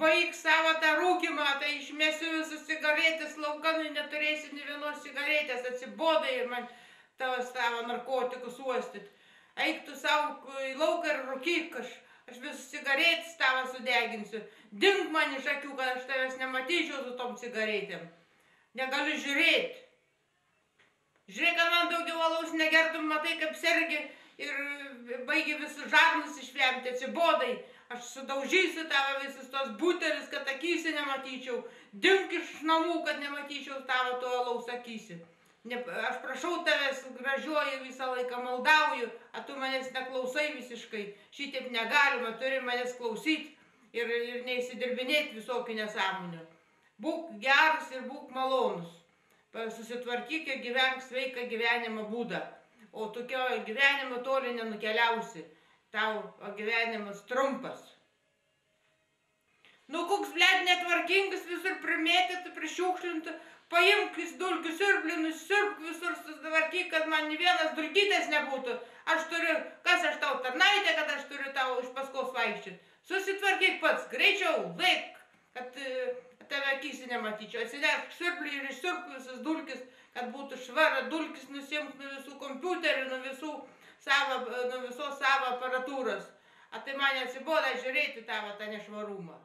Baig savo tą rūkimą, tai išmesiu visus cigaretės laukan, neturėsi nė vienos cigaretės, atsibodai ir man tavo narkotikus uostyt. Eik tu savo į lauką ir rūkyk, aš visus cigaretės tavo sudeginsiu. Dink man iš akių, kad aš tavęs nematyčiau su tom cigaretėm. Negaliu žiūrėti. Žiūrėk, kad man daugiau alaus negertum, matai, kaip sergi ir baigi visus žarnus išvemti, atsibodai. Aš sudaužysiu tavo visus tos butelis, kad akysi nematyčiau. Dink iš namų, kad nematyčiau tavo to alaus akysi. Aš prašau tavęs, gražiuoju visą laiką, maldauju, o tu manęs neklausai visiškai. Šitaip negalima, turi manęs klausyti ir neįsidirbinėti visokių nesąmonių. Būk geras ir būk malonus. Susitvarkyk ir gyvenk sveiką gyvenimo būdą. O tokio gyvenimo toli nenukeliausi. Tau gyvenimas trumpas. Nu, koks, blėt, netvarkingas, visur primėtyti, prišiukšlinti. Paimk dulkių siurblį, nusirpk visur, susitvarkyk, kad man nė vienas dulkytės nebūtų. Aš turiu, kas aš tau tarnaitė, kad aš turiu tau iš paskos vaikščioti. Susitvarkyk pats, greičiau, laik, kad tave akysi nematyčiau. Atsinešk siurblį ir išsiurpk visus dulkis, kad būtų švara, dulkis nusimk nuo visų kompiuterių, nuo visos savo aparatūros. A tai man atsiboda žiūrėti tavo tą nešvarumą.